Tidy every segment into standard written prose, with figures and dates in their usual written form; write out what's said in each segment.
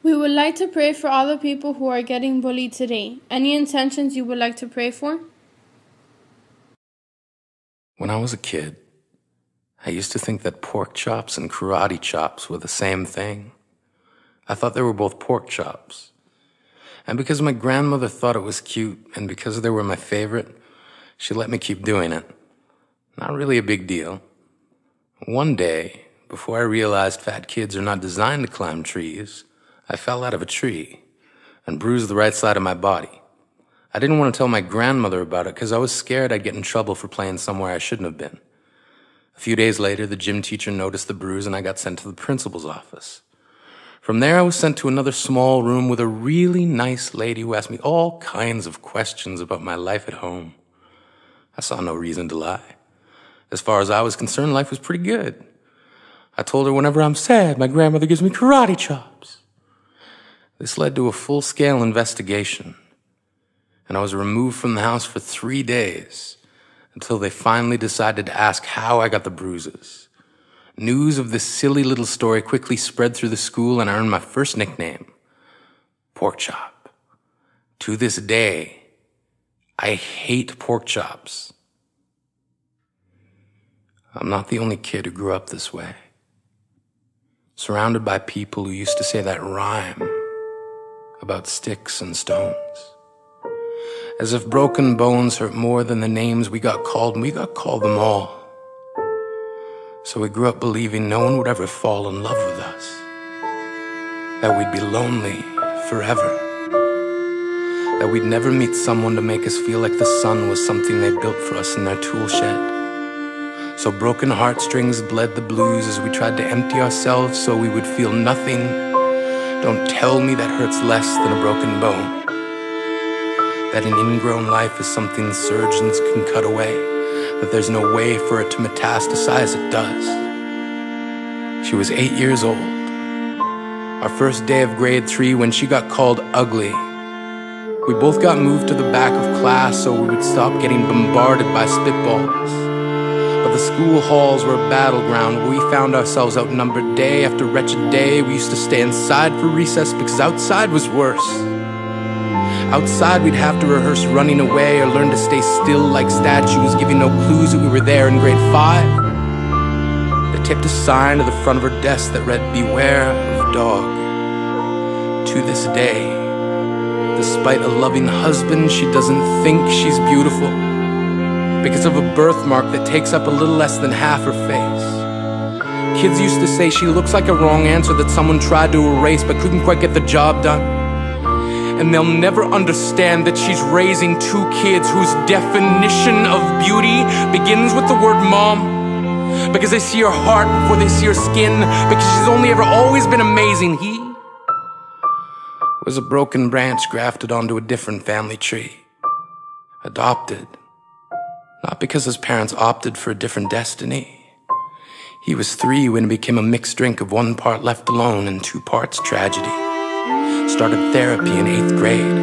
We would like to pray for all the people who are getting bullied today. Any intentions you would like to pray for? When I was a kid, I used to think that pork chops and karate chops were the same thing. I thought they were both pork chops. And because my grandmother thought it was cute, and because they were my favorite, she let me keep doing it. Not really a big deal. One day, before I realized fat kids are not designed to climb trees, I fell out of a tree and bruised the right side of my body. I didn't want to tell my grandmother about it because I was scared I'd get in trouble for playing somewhere I shouldn't have been. A few days later, the gym teacher noticed the bruise and I got sent to the principal's office. From there, I was sent to another small room with a really nice lady who asked me all kinds of questions about my life at home. I saw no reason to lie. As far as I was concerned, life was pretty good. I told her whenever I'm sad, my grandmother gives me karate chops. This led to a full-scale investigation, and I was removed from the house for 3 days until they finally decided to ask how I got the bruises. News of this silly little story quickly spread through the school, and I earned my first nickname, Pork Chop. To this day, I hate pork chops. I'm not the only kid who grew up this way, surrounded by people who used to say that rhyme about sticks and stones. As if broken bones hurt more than the names we got called, and we got called them all. So we grew up believing no one would ever fall in love with us, that we'd be lonely forever, that we'd never meet someone to make us feel like the sun was something they built for us in their tool shed. So broken heartstrings bled the blues as we tried to empty ourselves so we would feel nothing. Don't tell me that hurts less than a broken bone. That an ingrown life is something surgeons can cut away, that there's no way for it to metastasize, it does. She was 8 years old. Our first day of grade 3 when she got called ugly. We both got moved to the back of class so we would stop getting bombarded by spitballs. But the school halls were a battleground where we found ourselves outnumbered day after wretched day. We used to stay inside for recess because outside was worse. Outside we'd have to rehearse running away or learn to stay still like statues, giving no clues that we were there in grade 5. They taped a sign to the front of her desk that read, "Beware of dog." To this day, despite a loving husband, she doesn't think she's beautiful because of a birthmark that takes up a little less than half her face. Kids used to say she looks like a wrong answer that someone tried to erase but couldn't quite get the job done. And they'll never understand that she's raising 2 kids whose definition of beauty begins with the word mom, because they see her heart before they see her skin, because she's only ever always been amazing. He was a broken branch grafted onto a different family tree, adopted. Not because his parents opted for a different destiny. He was 3 when it became a mixed drink of 1 part left alone and 2 parts tragedy. Started therapy in 8th grade.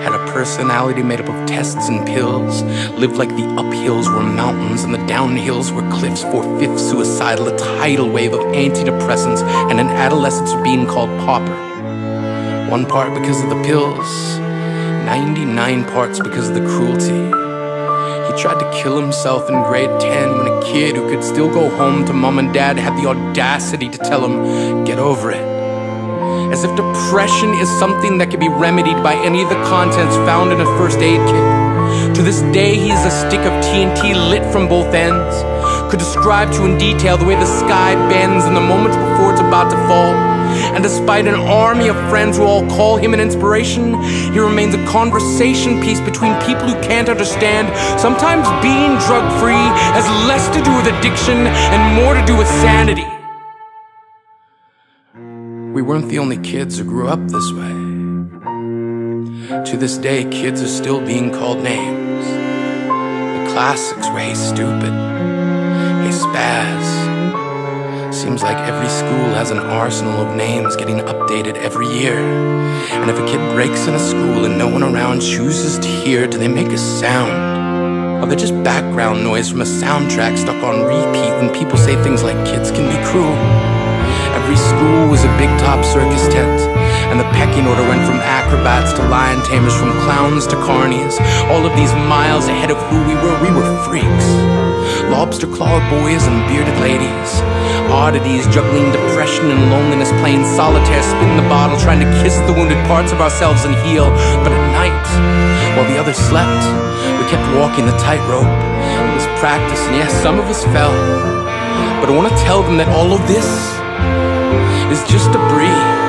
Had a personality made up of tests and pills. Lived like the uphills were mountains and the downhills were cliffs. 4/5 suicidal, a tidal wave of antidepressants, and an adolescence being called pauper. 1 part because of the pills, 99 parts because of the cruelty. He tried to kill himself in grade 10 when a kid who could still go home to mom and dad had the audacity to tell him, "Get over it." As if depression is something that can be remedied by any of the contents found in a first aid kit. To this day, he is a stick of TNT lit from both ends. Could describe to in detail the way the sky bends in the moments before it's about to fall. And despite an army of friends who all call him an inspiration, he remains a conversation piece between people who can't understand. Sometimes being drug-free has less to do with addiction and more to do with sanity. We weren't the only kids who grew up this way. To this day, kids are still being called names. The classics were, "Hey stupid," "Hey spaz." Seems like every school has an arsenal of names getting updated every year. And if a kid breaks in a school and no one around chooses to hear, do they make a sound? Or they're just background noise from a soundtrack stuck on repeat when people say things like kids can be cruel? Every school was a big top circus tent, and the tamers, from clowns to carnies. All of these miles ahead of who we were freaks. Lobster claw boys and bearded ladies. Oddities juggling depression and loneliness, playing solitaire, spin the bottle, trying to kiss the wounded parts of ourselves and heal. But at night, while the others slept, we kept walking the tightrope. It was practice, and yes, some of us fell. But I want to tell them that all of this is just debris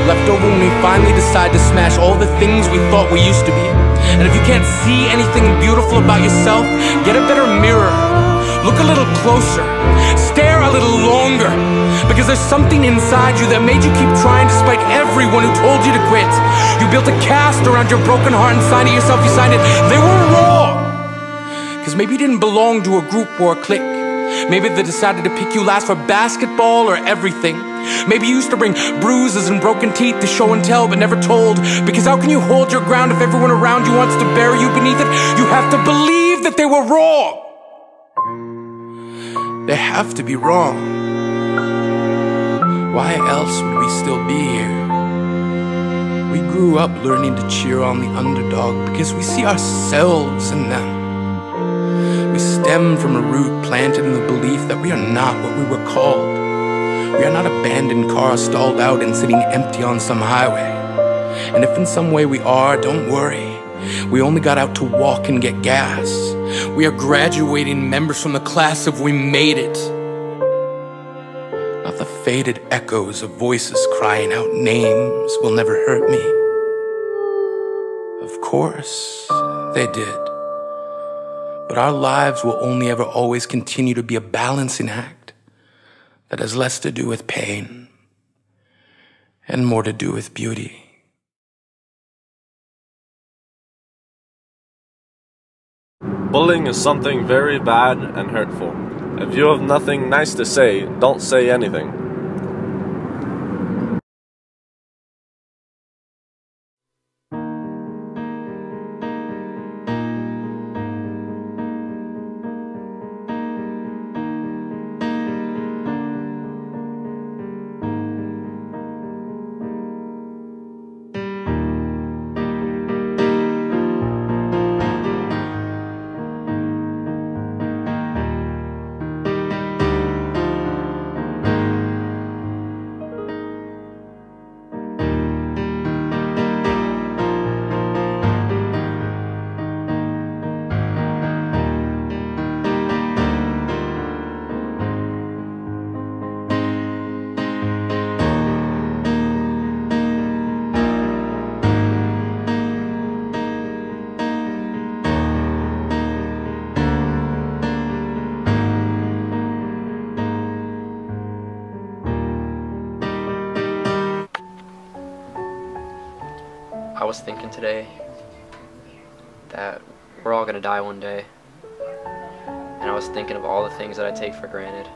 left over when we finally decide to smash all the things we thought we used to be. And if you can't see anything beautiful about yourself, get a better mirror. Look a little closer. Stare a little longer. Because there's something inside you that made you keep trying despite everyone who told you to quit. You built a cast around your broken heart and signed it yourself. You signed it. They were wrong. Because maybe you didn't belong to a group or a clique. Maybe they decided to pick you last for basketball or everything. Maybe you used to bring bruises and broken teeth to show and tell but never told. Because how can you hold your ground if everyone around you wants to bury you beneath it? You have to believe that they were wrong. They have to be wrong. Why else would we still be here? We grew up learning to cheer on the underdog because we see ourselves in them. We stem from a root planted in the belief that we are not what we were called. We are not abandoned cars stalled out and sitting empty on some highway. And if in some way we are, don't worry. We only got out to walk and get gas. We are graduating members from the class of we made it. Not the faded echoes of voices crying out names will never hurt me. Of course, they did. But our lives will only ever always continue to be a balancing act that has less to do with pain and more to do with beauty. Bullying is something very bad and hurtful. If you have nothing nice to say, don't say anything. I was thinking today that we're all gonna die one day, and I was thinking of all the things that I take for granted,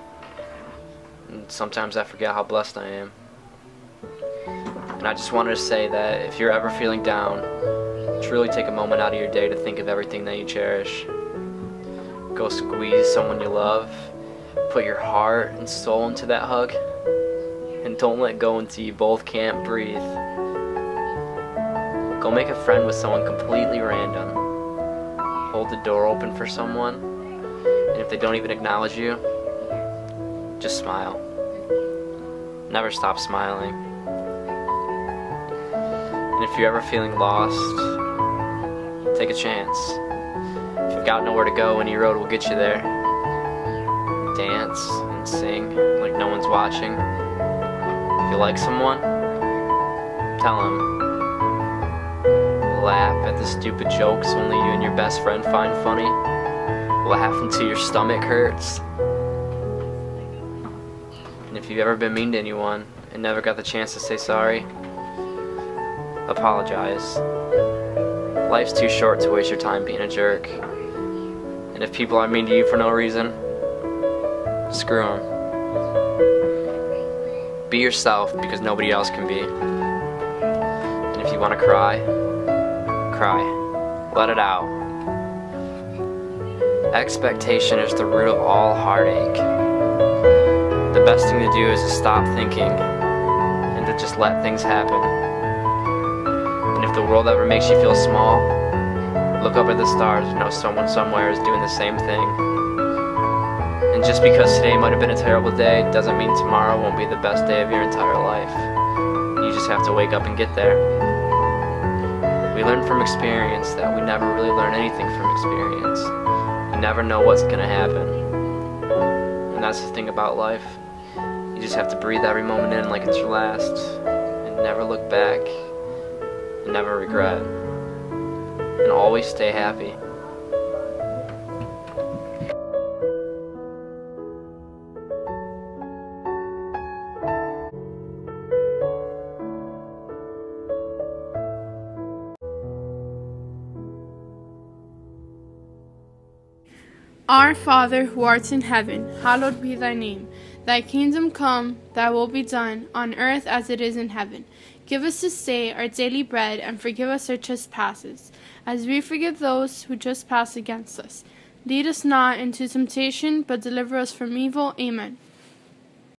and sometimes I forget how blessed I am. And I just wanted to say that if you're ever feeling down, truly take a moment out of your day to think of everything that you cherish. Go squeeze someone you love, put your heart and soul into that hug, and don't let go until you both can't breathe. Go make a friend with someone completely random. Hold the door open for someone, and if they don't even acknowledge you, just smile. Never stop smiling. And if you're ever feeling lost, take a chance. If you've got nowhere to go, any road will get you there. Dance and sing like no one's watching. If you like someone, tell them. Laugh at the stupid jokes only you and your best friend find funny. Laugh until your stomach hurts. And if you've ever been mean to anyone and never got the chance to say sorry, apologize. Life's too short to waste your time being a jerk. And if people are mean to you for no reason, screw them. Be yourself because nobody else can be. And if you want to cry, cry. Let it out. Expectation is the root of all heartache. The best thing to do is to stop thinking and to just let things happen. And if the world ever makes you feel small, look up at the stars and know someone somewhere is doing the same thing. And just because today might have been a terrible day doesn't mean tomorrow won't be the best day of your entire life. You just have to wake up and get there. We learn from experience that we never really learn anything from experience. You never know what's going to happen. And that's the thing about life. You just have to breathe every moment in like it's your last, and never look back, and never regret, and always stay happy. Our Father, who art in heaven, hallowed be thy name. Thy kingdom come, thy will be done, on earth as it is in heaven. Give us this day our daily bread, and forgive us our trespasses, as we forgive those who trespass against us. Lead us not into temptation, but deliver us from evil. Amen.